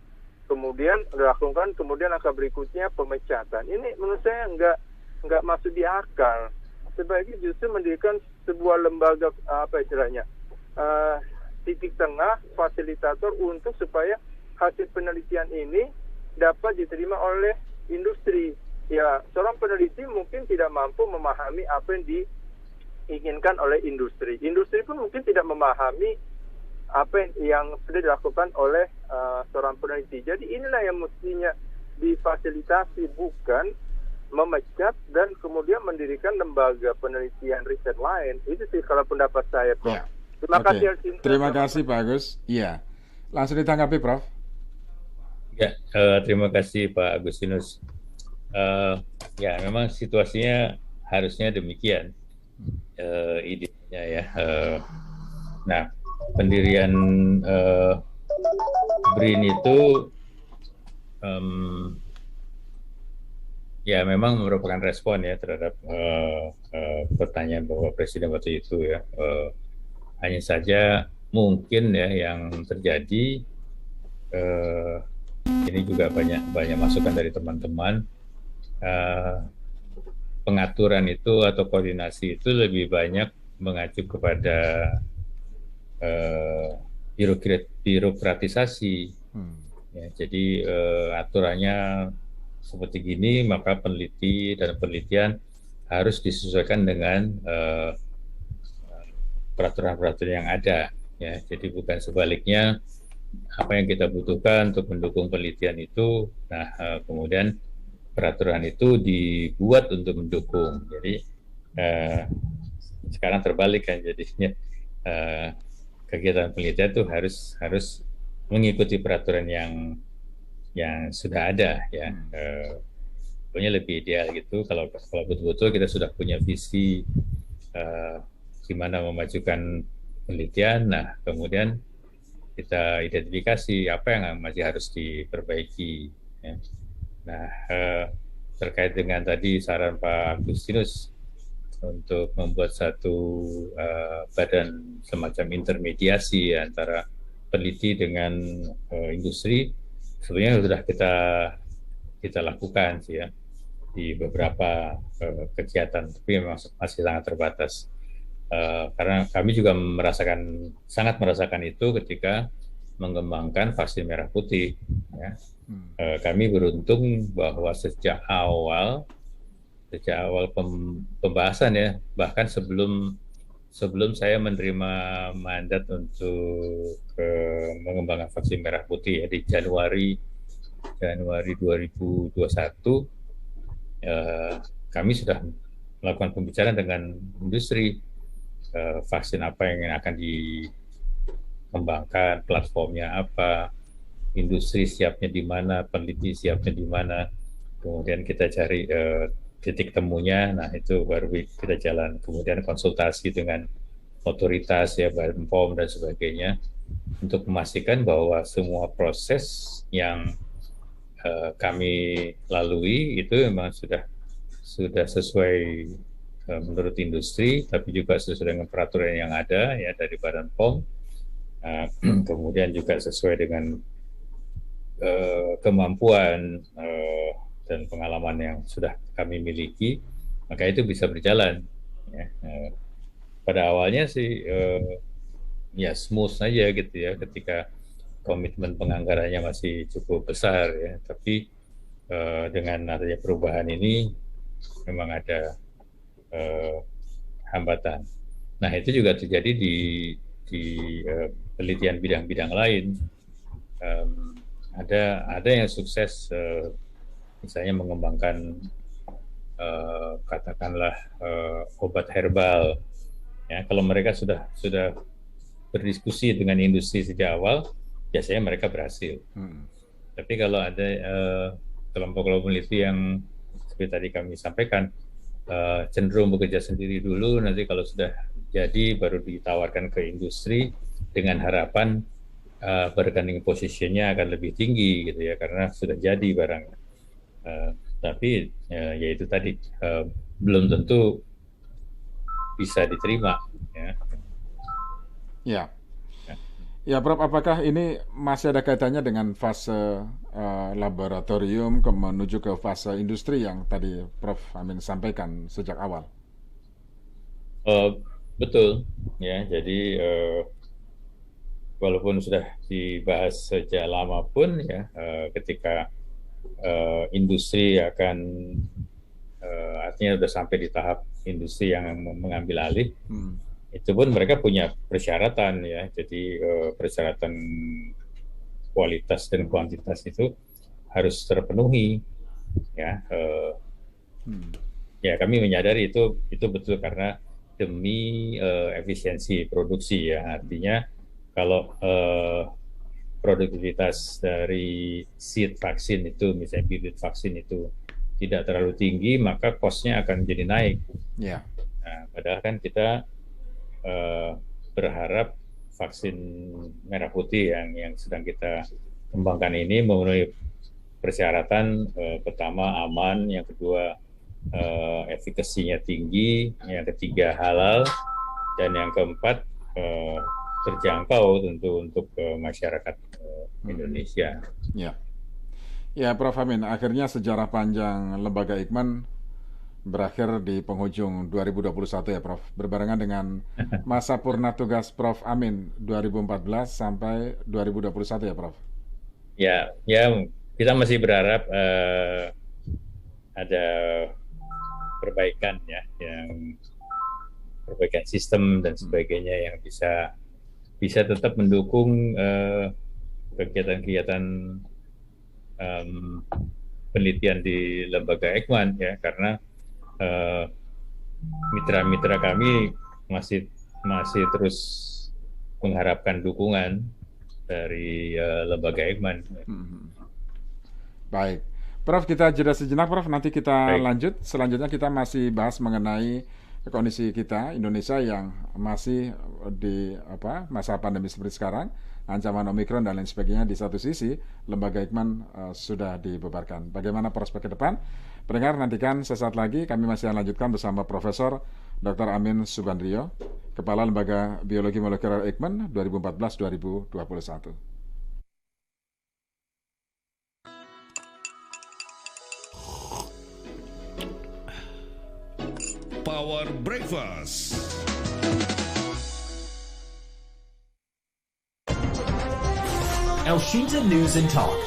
kemudian dilakukan, kemudian langkah berikutnya pemecatan. Ini menurut saya nggak masuk di akal. Sebaiknya justru mendirikan sebuah lembaga titik tengah, fasilitator untuk supaya hasil penelitian ini dapat diterima oleh industri. Ya, seorang peneliti mungkin tidak mampu memahami apa yang diinginkan oleh industri. Industri pun mungkin tidak memahami apa yang sudah dilakukan oleh seorang peneliti. Jadi inilah yang mestinya difasilitasi, bukan memecat dan kemudian mendirikan lembaga penelitian riset lain. Itu sih kalau pendapat saya, Prof. Ya. Terima kasih. Terima kasih Pak Agus. Iya. Langsung ditanggapi, Prof. Ya, terima kasih Pak Agustinus. Ya, memang situasinya harusnya demikian. Idenya ya. Nah, pendirian BRIN itu ya memang merupakan respon ya terhadap pertanyaan Bapak Presiden waktu itu ya. Hanya saja mungkin ya yang terjadi ini juga banyak masukan dari teman-teman. pengaturan itu atau koordinasi itu lebih banyak mengacu kepada birokratisasi. Ya, jadi aturannya seperti gini, maka peneliti dan penelitian harus disesuaikan dengan peraturan-peraturan yang ada. Ya, jadi bukan sebaliknya, apa yang kita butuhkan untuk mendukung penelitian itu, kemudian peraturan itu dibuat untuk mendukung. Jadi sekarang terbalik kan, jadinya kegiatan penelitian itu harus mengikuti peraturan yang sudah ada, ya. Pokoknya lebih ideal gitu kalau betul-betul kita sudah punya visi gimana memajukan penelitian. Nah, kemudian kita identifikasi apa yang masih harus diperbaiki, ya. Nah, terkait dengan tadi saran Pak Agustinus untuk membuat satu badan semacam intermediasi antara peneliti dengan industri, sebenarnya sudah kita lakukan sih, ya, di beberapa kegiatan, tapi memang masih sangat terbatas. Karena kami juga sangat merasakan itu ketika mengembangkan vaksin merah putih, ya. Kami beruntung bahwa sejak awal pembahasan, ya, bahkan sebelum saya menerima mandat untuk mengembangkan vaksin merah putih, ya, di Januari 2021, kami sudah melakukan pembicaraan dengan industri, vaksin apa yang akan dikembangkan, platformnya apa, industri siapnya di mana, peneliti siapnya di mana, kemudian kita cari titik temunya. Nah, itu baru kita jalan, kemudian konsultasi dengan otoritas, ya, Badan POM dan sebagainya, untuk memastikan bahwa semua proses yang kami lalui itu memang sudah sesuai menurut industri, tapi juga sesuai dengan peraturan yang ada, ya, dari Badan POM, kemudian juga sesuai dengan kemampuan dan pengalaman yang sudah kami miliki, maka itu bisa berjalan, ya. Pada awalnya sih ya smooth saja gitu, ya, ketika komitmen penganggarannya masih cukup besar, ya, tapi dengan adanya perubahan ini memang ada hambatan. Nah, itu juga terjadi di penelitian bidang-bidang lain. Ada yang sukses, misalnya mengembangkan katakanlah obat herbal, ya. Kalau mereka sudah berdiskusi dengan industri sejak awal, biasanya mereka berhasil. Tapi kalau ada kelompok-kelompok peneliti yang seperti tadi kami sampaikan, cenderung bekerja sendiri dulu, nanti kalau sudah jadi baru ditawarkan ke industri dengan harapan bargaining position-nya akan lebih tinggi gitu, ya, karena sudah jadi barangnya. Tapi ya itu tadi belum tentu bisa diterima, ya. Ya. Ya, Prof, apakah ini masih ada kaitannya dengan fase laboratorium menuju ke fase industri yang tadi Prof Amin sampaikan sejak awal? Betul, ya. Jadi walaupun sudah dibahas sejak lama pun, ya, ketika industri akan artinya sudah sampai di tahap industri yang mengambil alih, itu pun mereka punya persyaratan, ya. Jadi persyaratan kualitas dan kuantitas itu harus terpenuhi, ya. Ya, kami menyadari itu betul karena demi efisiensi produksi, ya. Artinya kalau produktivitas dari seed vaksin itu, misalnya bibit vaksin itu tidak terlalu tinggi, maka cost-nya akan jadi naik. Yeah. Nah, padahal kan kita berharap vaksin merah putih yang sedang kita kembangkan ini memenuhi persyaratan, pertama aman, yang kedua efikasinya tinggi, yang ketiga halal, dan yang keempat terjangkau tentu untuk masyarakat Indonesia. Ya, ya, Prof Amin. Akhirnya sejarah panjang Lembaga Eijkman berakhir di penghujung 2021 ya Prof. Berbarengan dengan masa purna tugas Prof Amin 2014 sampai 2021 ya Prof. Ya, kita masih berharap ada perbaikan ya, yang perbaikan sistem dan sebagainya yang bisa tetap mendukung kegiatan-kegiatan penelitian di lembaga Eijkman ya, karena mitra-mitra kami masih terus mengharapkan dukungan dari lembaga Eijkman. Baik, Prof, kita jeda sejenak Prof, nanti kita lanjut. Selanjutnya kita masih bahas mengenai kondisi kita Indonesia yang masih di masa pandemi seperti sekarang, ancaman Omikron dan lain sebagainya. Di satu sisi lembaga Eijkman sudah dibubarkan. Bagaimana prospek ke depan? Pendengar, nantikan sesaat lagi. Kami masih akan lanjutkan bersama Profesor Dr. Amin Subandrio, Kepala Lembaga Biologi Molekuler Eijkman 2014-2021. Power Breakfast. Elshinta News and Talk.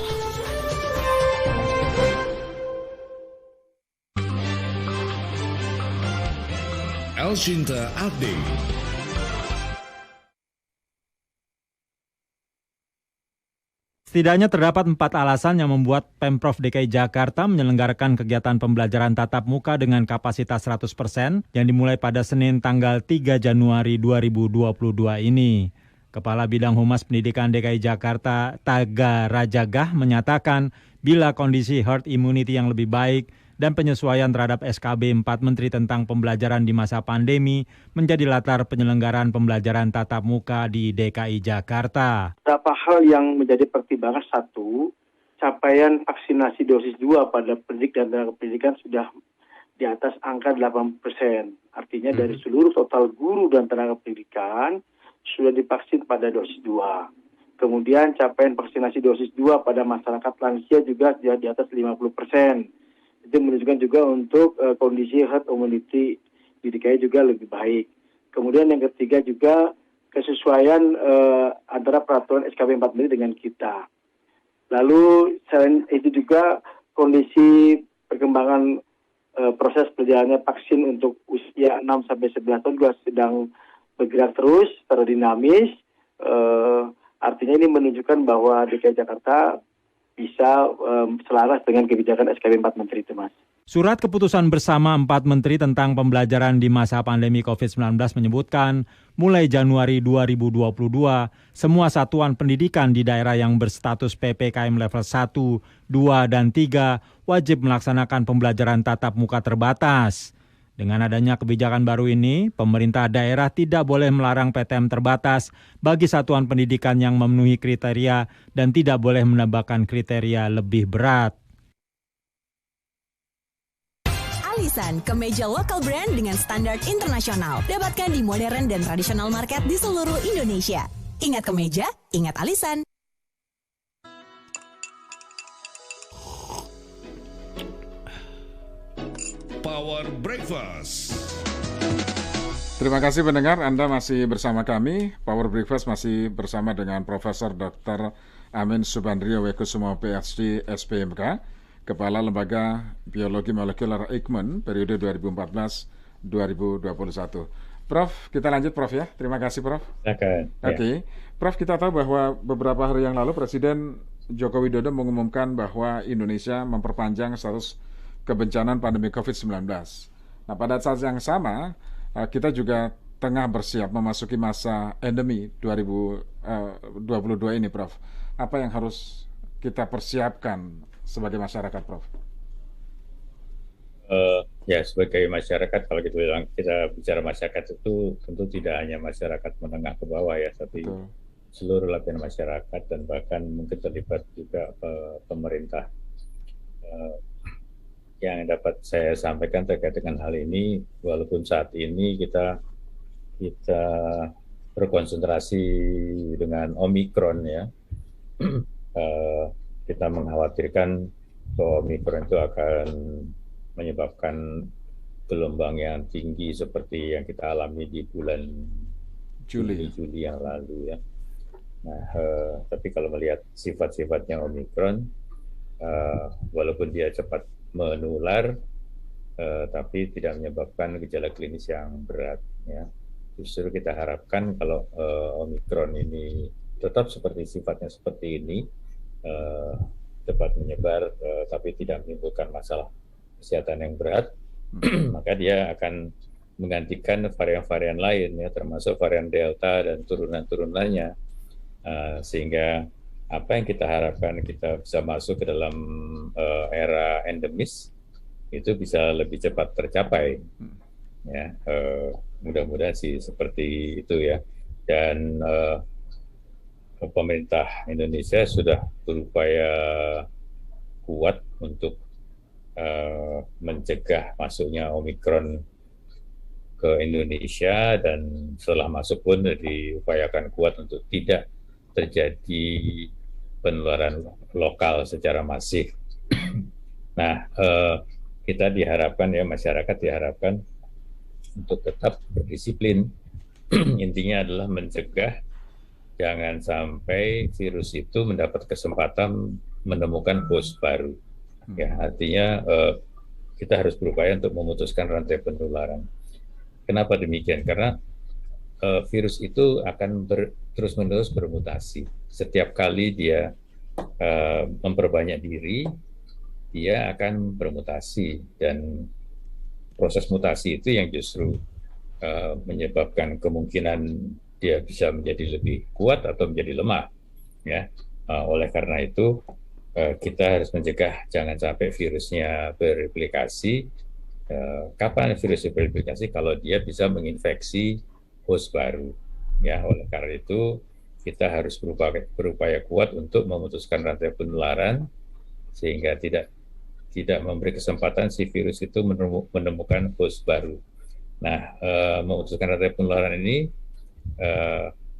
Elshinta Update. Setidaknya terdapat 4 alasan yang membuat Pemprov DKI Jakarta menyelenggarakan kegiatan pembelajaran tatap muka dengan kapasitas 100% yang dimulai pada Senin tanggal 3 Januari 2022 ini. Kepala Bidang Humas Pendidikan DKI Jakarta, Taga Rajagah, menyatakan bila kondisi herd immunity yang lebih baik dan penyesuaian terhadap SKB 4 Menteri tentang pembelajaran di masa pandemi menjadi latar penyelenggaraan pembelajaran tatap muka di DKI Jakarta. Beberapa hal yang menjadi pertimbangan: satu, capaian vaksinasi dosis 2 pada pendidik dan tenaga pendidikan sudah di atas angka 80%. Artinya dari seluruh total guru dan tenaga pendidikan sudah divaksin pada dosis 2. Kemudian capaian vaksinasi dosis 2 pada masyarakat lansia juga sudah di atas 50%. Itu menunjukkan juga untuk kondisi herd immunity di DKI juga lebih baik. Kemudian yang ketiga juga kesesuaian antara peraturan SKB 4 Menteri dengan kita. Lalu selain itu juga kondisi perkembangan proses perjalanannya vaksin untuk usia 6-11 tahun juga sedang bergerak terus, terdinamis. Artinya ini menunjukkan bahwa DKI Jakarta bisa selaras dengan kebijakan SKB 4 Menteri itu, Mas. Surat keputusan bersama 4 Menteri tentang pembelajaran di masa pandemi COVID-19 menyebutkan, mulai Januari 2022, semua satuan pendidikan di daerah yang berstatus PPKM level 1, 2, dan 3 wajib melaksanakan pembelajaran tatap muka terbatas. Dengan adanya kebijakan baru ini, pemerintah daerah tidak boleh melarang PTM terbatas bagi satuan pendidikan yang memenuhi kriteria dan tidak boleh menambahkan kriteria lebih berat. Alisan, kemeja lokal brand dengan standar internasional. Dapatkan di modern dan tradisional market di seluruh Indonesia. Ingat kemeja, ingat Alisan. Power Breakfast. Terima kasih pendengar, Anda masih bersama kami. Power Breakfast masih bersama dengan Profesor Dr. Amin Subandrio Wekusumo PhD SPMK, Kepala Lembaga Biologi Molekuler Eijkman periode 2014-2021. Prof, kita lanjut Prof ya. Terima kasih Prof. Oke. Prof, kita tahu bahwa beberapa hari yang lalu Presiden Joko Widodo mengumumkan bahwa Indonesia memperpanjang status kebencanaan pandemi COVID-19. Nah, pada saat yang sama, kita juga tengah bersiap memasuki masa endemi 2022 ini, Prof. Apa yang harus kita persiapkan sebagai masyarakat, Prof? Ya, sebagai masyarakat, kalau kita bicara masyarakat itu tentu tidak hanya masyarakat menengah ke bawah ya, tapi seluruh lapisan masyarakat dan bahkan mungkin terlibat juga pemerintah. Yang dapat saya sampaikan terkait dengan hal ini, walaupun saat ini kita berkonsentrasi dengan Omikron ya, kita mengkhawatirkan bahwa Omikron itu akan menyebabkan gelombang yang tinggi seperti yang kita alami di bulan Juli yang lalu ya. Nah, tapi kalau melihat sifat-sifatnya Omikron, walaupun dia cepat menular, tapi tidak menyebabkan gejala klinis yang berat ya. Justru kita harapkan kalau Omikron ini tetap seperti sifatnya seperti ini, cepat menyebar, tapi tidak menimbulkan masalah kesehatan yang berat, maka dia akan menggantikan varian-varian lain ya, termasuk varian Delta dan turunan-turunannya, sehingga apa yang kita harapkan kita bisa masuk ke dalam era endemis itu bisa lebih cepat tercapai ya. Mudah-mudahan sih seperti itu ya. Dan pemerintah Indonesia sudah berupaya kuat untuk mencegah masuknya Omikron ke Indonesia, dan setelah masuk pun diupayakan kuat untuk tidak terjadi penularan lokal secara masif. Nah, kita diharapkan ya, masyarakat diharapkan untuk tetap berdisiplin. Intinya adalah mencegah jangan sampai virus itu mendapat kesempatan menemukan host baru. Ya, artinya kita harus berupaya untuk memutuskan rantai penularan. Kenapa demikian? Karena virus itu akan terus-menerus bermutasi. Setiap kali dia memperbanyak diri, dia akan bermutasi, dan proses mutasi itu yang justru menyebabkan kemungkinan dia bisa menjadi lebih kuat atau menjadi lemah. Ya, oleh karena itu kita harus mencegah jangan sampai virusnya bereplikasi. Kapan virus bereplikasi? Kalau dia bisa menginfeksi host baru. Ya, oleh karena itu kita harus berupaya kuat untuk memutuskan rantai penularan sehingga tidak memberi kesempatan si virus itu menemukan host baru. Nah, memutuskan rantai penularan ini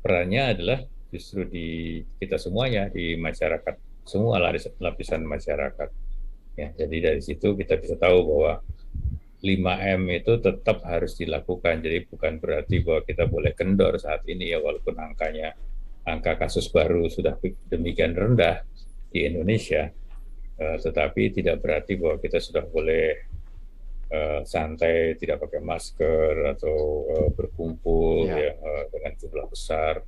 perannya adalah justru di kita semuanya, di masyarakat, semua lapisan masyarakat. Ya, jadi dari situ kita bisa tahu bahwa 5M itu tetap harus dilakukan. Jadi bukan berarti bahwa kita boleh kendor saat ini ya, walaupun angka kasus baru sudah demikian rendah di Indonesia, tetapi tidak berarti bahwa kita sudah boleh santai, tidak pakai masker atau berkumpul ya, dengan jumlah besar.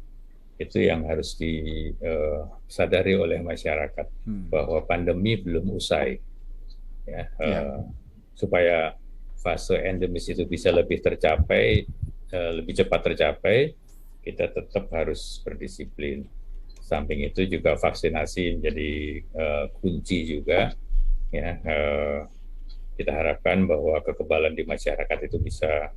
Itu yang harus disadari oleh masyarakat, bahwa pandemi belum usai ya. Supaya fase endemis itu bisa lebih tercapai, lebih cepat tercapai, kita tetap harus berdisiplin. Samping itu juga vaksinasi menjadi kunci juga ya. Kita harapkan bahwa kekebalan di masyarakat itu bisa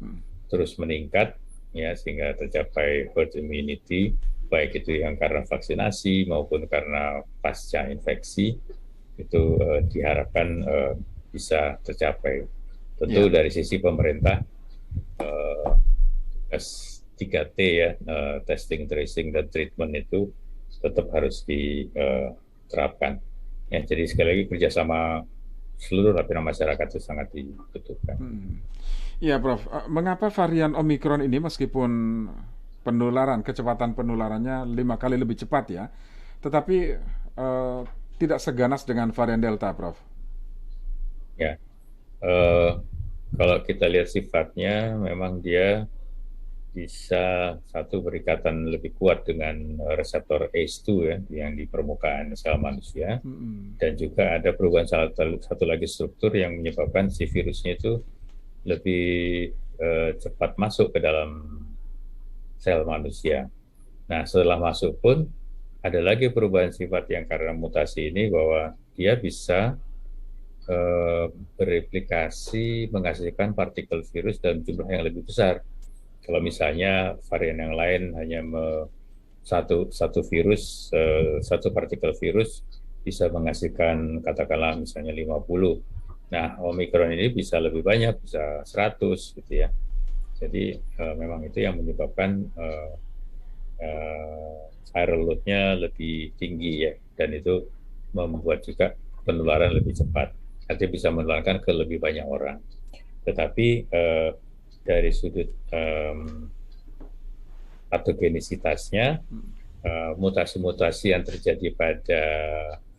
terus meningkat ya, sehingga tercapai herd immunity, baik itu yang karena vaksinasi maupun karena pasca infeksi, itu diharapkan bisa tercapai. Tentu dari sisi pemerintah, 3T ya, testing, tracing, dan treatment itu tetap harus diterapkan. Ya, jadi sekali lagi kerjasama seluruh lapisan masyarakat itu sangat dibutuhkan. Ya, Prof. Mengapa varian Omikron ini meskipun kecepatan penularannya 5 kali lebih cepat ya, tetapi tidak seganas dengan varian Delta, Prof? Ya, kalau kita lihat sifatnya, memang dia bisa berikatan lebih kuat dengan reseptor ACE2 ya, yang di permukaan sel manusia, dan juga ada perubahan satu lagi struktur yang menyebabkan si virusnya itu lebih cepat masuk ke dalam sel manusia. Nah, setelah masuk pun ada lagi perubahan sifat yang karena mutasi ini, bahwa dia bisa bereplikasi menghasilkan partikel virus dalam jumlah yang lebih besar. Kalau misalnya varian yang lain hanya satu virus, satu partikel virus bisa menghasilkan katakanlah misalnya 50. Nah, Omikron ini bisa lebih banyak, bisa 100 gitu ya. Jadi memang itu yang menyebabkan viral load-nya lebih tinggi ya, dan itu membuat juga penularan lebih cepat. Artinya bisa menularkan ke lebih banyak orang. tetapi dari sudut patogenisitasnya, mutasi-mutasi yang terjadi pada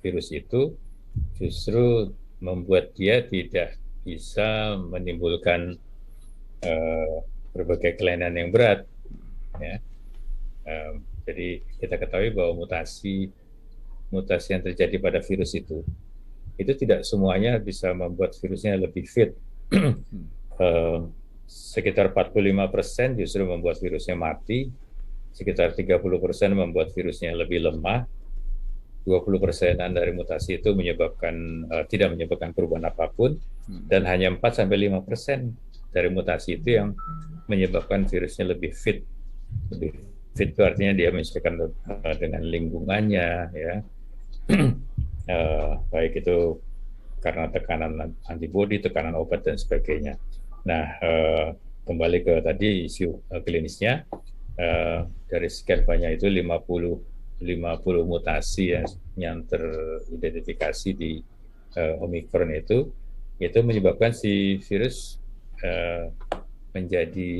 virus itu justru membuat dia tidak bisa menimbulkan berbagai kelainan yang berat. Ya. Jadi kita ketahui bahwa mutasi yang terjadi pada virus itu tidak semuanya bisa membuat virusnya lebih fit. Sekitar 45% justru membuat virusnya mati, sekitar 30% membuat virusnya lebih lemah, 20%-an dari mutasi itu tidak menyebabkan perubahan apapun, dan hanya 4-5% dari mutasi itu yang menyebabkan virusnya lebih fit. Lebih fit itu artinya dia menyesuaikan dengan lingkungannya, ya. Baik itu karena tekanan antibodi, tekanan obat dan sebagainya. Nah, kembali ke tadi isu klinisnya, dari sekian banyak itu 50 mutasi yang teridentifikasi di Omicron itu menyebabkan si virus menjadi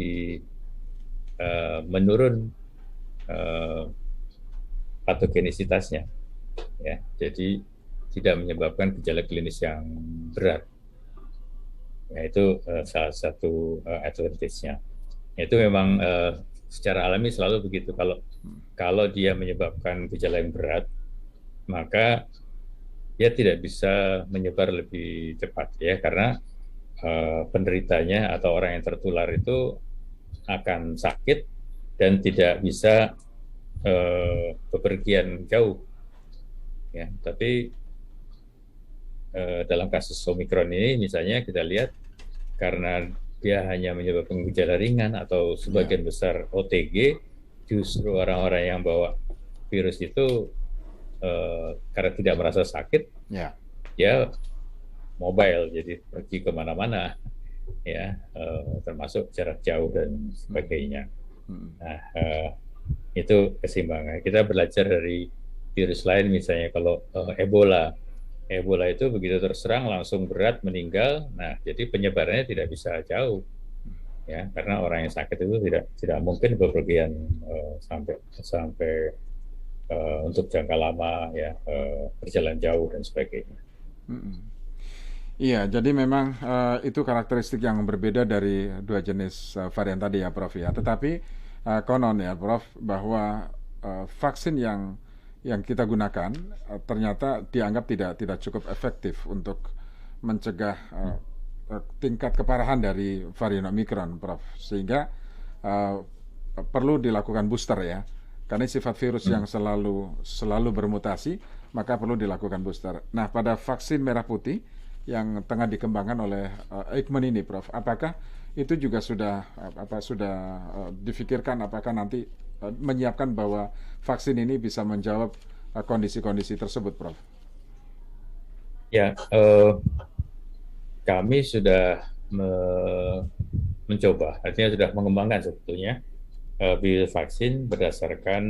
menurun patogenisitasnya, ya. Jadi tidak menyebabkan gejala klinis yang berat. Ya, itu salah satu advantage-nya. Itu memang secara alami selalu begitu. Kalau dia menyebabkan gejala yang berat, maka dia tidak bisa menyebar lebih cepat, ya, karena penderitanya atau orang yang tertular itu akan sakit dan tidak bisa bepergian jauh, ya. Tapi dalam kasus Omicron ini misalnya kita lihat karena dia hanya menyebabkan gejala ringan atau sebagian besar OTG, justru orang-orang yang bawa virus itu karena tidak merasa sakit, dia mobile, jadi pergi kemana-mana, ya, termasuk jarak jauh dan sebagainya. Nah, itu keseimbangan. Kita belajar dari virus lain, misalnya kalau Ebola itu begitu terserang langsung berat, meninggal. Nah, jadi penyebarannya tidak bisa jauh, ya, karena orang yang sakit itu tidak mungkin bepergian sampai untuk jangka lama, ya, berjalan jauh dan sebagainya. Iya, jadi memang itu karakteristik yang berbeda dari dua jenis varian tadi, ya, Prof, ya. Tetapi konon, ya, Prof, bahwa vaksin yang kita gunakan ternyata dianggap tidak cukup efektif untuk mencegah tingkat keparahan dari varian Omicron, Prof. Sehingga perlu dilakukan booster, ya. Karena sifat virus yang selalu bermutasi, maka perlu dilakukan booster. Nah, pada vaksin merah putih yang tengah dikembangkan oleh Eijkman ini, Prof, apakah itu juga sudah difikirkan, apakah nanti menyiapkan bahwa vaksin ini bisa menjawab kondisi-kondisi tersebut, Prof? Ya, kami sudah mencoba, artinya sudah mengembangkan sebetulnya vaksin berdasarkan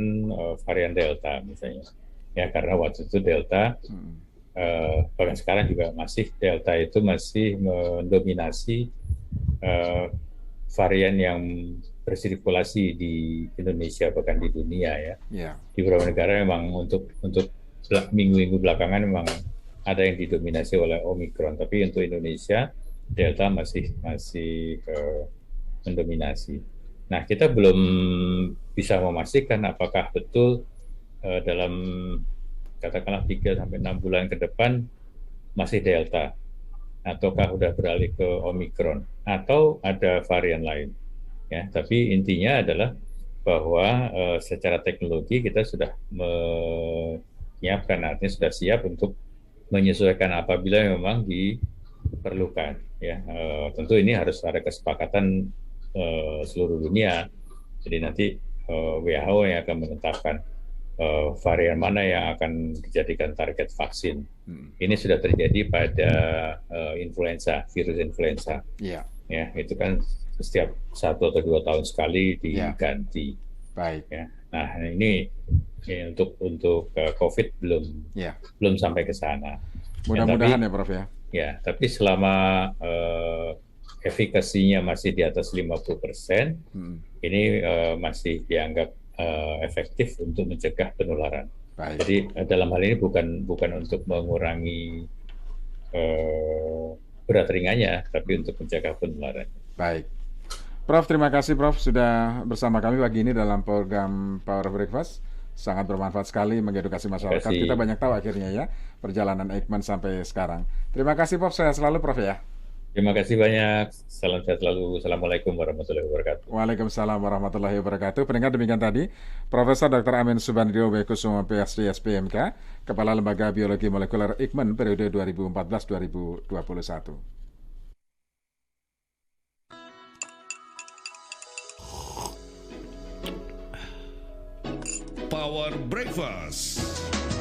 varian Delta misalnya. Ya, karena waktu itu Delta, bahkan sekarang juga Delta itu masih mendominasi varian yang bersirkulasi di Indonesia, bahkan di dunia, ya. Di beberapa negara memang untuk minggu-minggu belakangan memang ada yang didominasi oleh Omicron, tapi untuk Indonesia Delta masih mendominasi. Nah, kita belum bisa memastikan apakah betul dalam katakanlah 3-6 bulan ke depan masih Delta, ataukah udah beralih ke Omicron, atau ada varian lain. Ya, tapi intinya adalah bahwa secara teknologi kita sudah menyiapkan, artinya sudah siap untuk menyesuaikan apabila memang diperlukan. Ya, tentu ini harus ada kesepakatan seluruh dunia. Jadi nanti WHO yang akan menetapkan varian mana yang akan dijadikan target vaksin. Ini sudah terjadi pada virus influenza. Ya, itu kan setiap 1 atau 2 tahun sekali diganti. Baik. Ya. Nah, ini untuk COVID belum sampai ke sana. Mudah-mudahan, ya, Prof, ya. Ya, tapi selama efikasinya masih di atas 50%, ini masih dianggap efektif untuk mencegah penularan. Baik. Jadi dalam hal ini bukan untuk mengurangi berat ringannya, tapi untuk mencegah penularan. Baik. Prof, terima kasih Prof sudah bersama kami pagi ini dalam program Power Breakfast. Sangat bermanfaat sekali mengedukasi masyarakat. Kita banyak tahu akhirnya ya perjalanan Eijkman sampai sekarang. Terima kasih Prof, saya selalu Prof ya. Terima kasih banyak. Salam sehat selalu. Assalamualaikum warahmatullahi wabarakatuh. Waalaikumsalam warahmatullahi wabarakatuh. Pendengar, demikian tadi Profesor Dr. Amin Subandrio Bekusumo PhD SPMK, Kepala Lembaga Biologi Molekuler Eijkman periode 2014-2021. Power Breakfast.